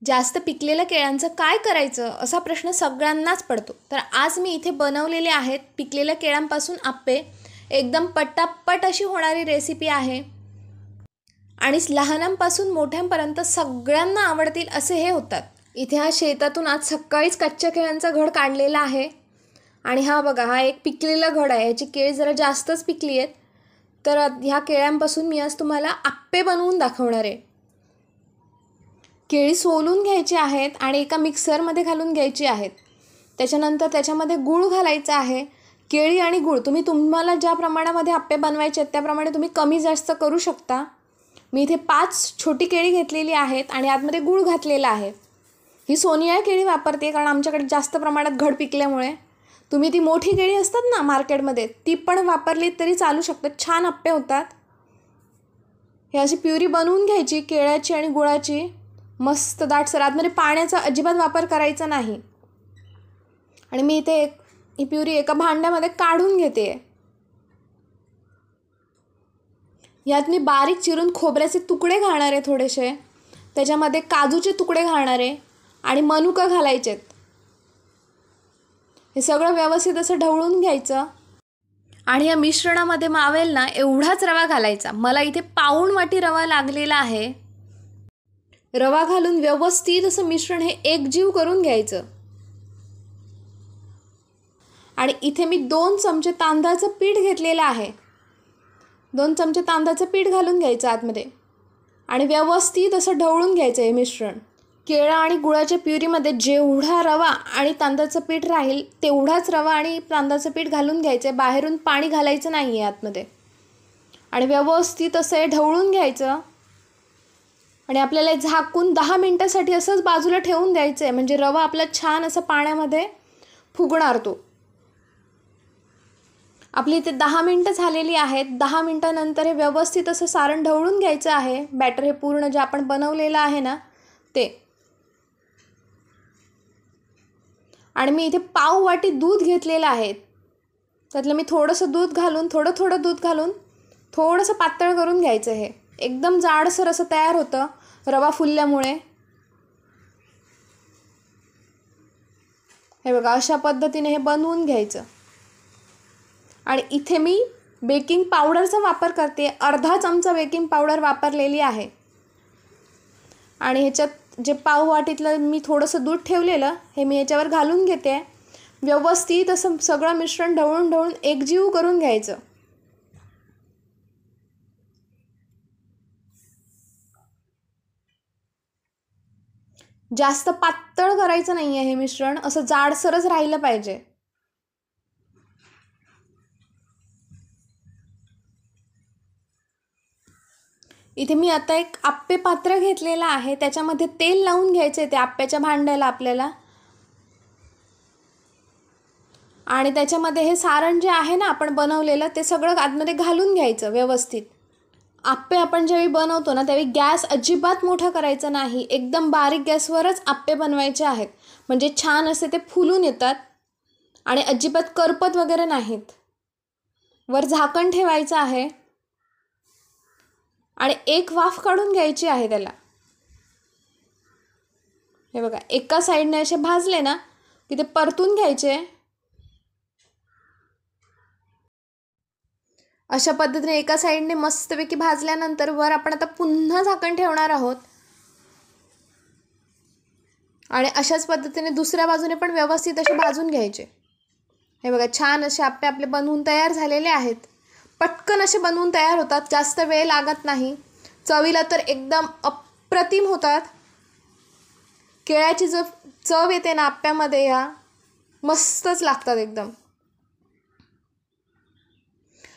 जास्त पिकलेल्या केळ्यांचं काय करायचं असा प्रश्न सगळ्यांनाच पडतो. तर आज मी इथे बनवलेले आहेत पिकलेल्या केळ्यांपासून आप्पे. एकदम पटापट अशी होणारी रेसिपी आहे आणि लहानांपासून मोठ्यांपर्यंत सगळ्यांना आवडतील असे हे होतात. इथे हा शेतातून आज सकाळीच कच्च्या केळ्यांचा घड काढलेला आहे आणि हा बघा, हा एक पिकलेला घड आहे. याची केळी जरा जास्तच पिकली आहेत. तर ह्या केळ्यांपासून मी आज तुम्हाला आप्पे बनवून दाखवणार आहे. केळी सोलून घ्यायची आहेत आणि एका मिक्सरमध्ये घालून घ्यायची आहेत. त्याच्यानंतर त्याच्यामध्ये गूळ घालायचा आहे. केळी आणि गूळ तुम्हाला ज्या प्रमाणामध्ये आप्पे बनवायचे आहेत त्याप्रमाणे तुम्ही कमी जास्त करू शकता. मी इथे 5 छोटी केळी घेतलेली आहेत आणि आतमध्ये गूळ घातलेला आहे. ही सोनिया केळी वापरते कारण आमच्याकडे जास्त प्रमाणात घड पिकल्यामुळे. तुम्ही ती मोठी केळी असतात ना मार्केटमध्ये, ती पण वापरली तरी चालू शकतात. छान आप्पे होतात. हे अशी प्युरी बनवून घ्यायची केळ्याची आणि गुळाची, मस्त दाटसर. आतमध्ये पाण्याचा अजिबात वापर करायचा नाही. आणि मी इथे ही प्युरी एका भांड्यामध्ये काढून घेते. यात मी बारीक चिरून खोबऱ्याचे तुकडे घालणार आहे थोडेसे. त्याच्यामध्ये काजूचे तुकडे घालणार आहे आणि मनुका घालायचेत. हे सगळं व्यवस्थित असं ढवळून घ्यायचं आणि या मिश्रणामध्ये मावेल ना एवढाच रवा घालायचा. मला इथे पाऊण वाटी रवा लागलेला आहे. रवा घालून व्यवस्थित असं मिश्रण हे एकजीव करून घ्यायचं. आणि इथे मी 2 चमचे तांदळाचं पीठ घेतलेलं आहे. 2 चमचे तांदळाचं पीठ घालून घ्यायचं आतमध्ये आणि व्यवस्थित असं ढवळून घ्यायचं हे मिश्रण. केळं आणि गुळाच्या प्युरीमध्ये जेवढा रवा आणि तांदळाचं पीठ राहील तेवढाच रवा आणि तांदळाचं पीठ घालून घ्यायचं. बाहेरून पाणी घालायचं नाही आहे आतमध्ये. आणि व्यवस्थित असं हे ढवळून घ्यायचं आणि आपल्याला झाकून 10 मिनिटासाठी असंच बाजूला ठेवून द्यायचं आहे. म्हणजे रवा आपला छान असं पाण्यामध्ये फुगणार तो. आपली इथे 10 मिनिटं झालेली आहेत. 10 मिनिटानंतर हे व्यवस्थित असं सारण ढवळून घ्यायचं आहे. बॅटर हे पूर्ण जे आपण बनवलेलं आहे ना ते. आणि मी इथे पाव वाटी दूध घेतलेलं आहे. त्यातलं मी थोडंसं दूध घालून थोडं दूध घालून थोडंसं पातळ करून घ्यायचं. हे एकदम जाडसर असं तयार होतं रवा फुलल्यामुळे. हे बघा, अशा पद्धतीने हे बनवून घ्यायचं. आणि इथे मी बेकिंग पावडरचा वापर करते. अर्धा चमचा बेकिंग पावडर वापरलेली आहे. आणि ह्याच्यात जे पाव वाटीतलं मी थोडंसं दूध ठेवलेलं हे मी ह्याच्यावर घालून घेते. व्यवस्थित असं सगळं मिश्रण ढवळून एकजीव करून घ्यायचं. जास्त पातळ करायचं नाही आहे हे मिश्रण, असं जाडसरच राहिलं पाहिजे. इथे मी आता एक आप्पे पात्र घेतलेलं आहे. त्याच्यामध्ये तेल लावून घ्यायचे ते आप्प्याच्या भांड्याला आपल्याला. आणि त्याच्यामध्ये हे सारण जे आहे ना आपण बनवलेलं ते सगळं आतमध्ये घालून घ्यायचं व्यवस्थित. आप्पे आपण ज्यावेळी बनवतो ना त्यावेळी गॅस अजिबात मोठा करायचा नाही. एकदम बारीक गॅसवरच आप्पे बनवायचे आहेत. म्हणजे छान असे ते फुलून येतात आणि अजिबात करपत वगैरे नाहीत. वर झाकण ठेवायचं आहे आणि एक वाफ काढून घ्यायची आहे त्याला. हे बघा, एका साईडने असे भाजले ना की ते परतून घ्यायचे. अशा पद्धतीने एका साईडने मस्तपैकी भाजल्यानंतर वर आपण आता पुन्हा झाकण ठेवणार आहोत. आणि अशाच पद्धतीने दुसऱ्या बाजूने पण व्यवस्थित असे भाजून घ्यायचे. हे बघा, छान असे आप्पे आपले बनवून तयार झालेले आहेत. पटकन असे बनवून तयार होतात. जास्त वेळ लागत नाही. चवीला तर एकदम अप्रतिम होतात. केळ्याची जो चव येते ना आप्प्यामध्ये ह्या मस्तच लागतात एकदम.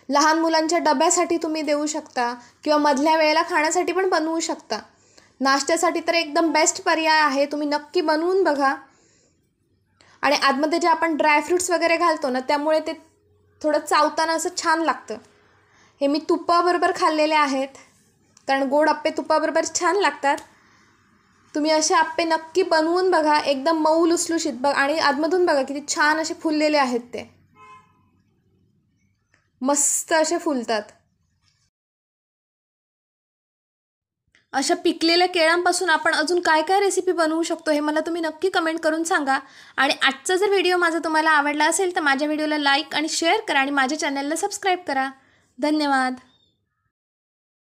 लहान मुलांच्या डब्यासाठी तुम्ही देऊ शकता किंवा मधल्या वेळेला खाण्यासाठी पण बनवू शकता. नाश्त्यासाठी तर एकदम बेस्ट पर्याय आहे. तुम्ही नक्की बनवून बघा. आणि आतमध्ये जे आपण ड्रायफ्रूट्स वगैरे घालतो ना त्यामुळे ते थोडं चावताना असं छान लागतं. हे मी तुपाबरोबर खाल्लेले आहेत कारण गोड आप्पे तुपाबरोबर छान लागतात. तुम्ही असे आप्पे नक्की बनवून बघा. एकदम मऊ लुसलुशीत बघ. आणि आतमधून बघा किती छान असे फुललेले आहेत ते. मस्त असे फुलतात. अशा पिकलेल्या केळांपासून आपण अजून काय काय रेसिपी बनवू शकतो हे मला तुम्ही नक्की कमेंट करून सांगा. आणि आजचा जर व्हिडिओ माझा तुम्हाला आवडला असेल तर माझ्या व्हिडिओला लाईक आणि शेअर करा आणि माझ्या चॅनलला सबस्क्राईब करा. धन्यवाद.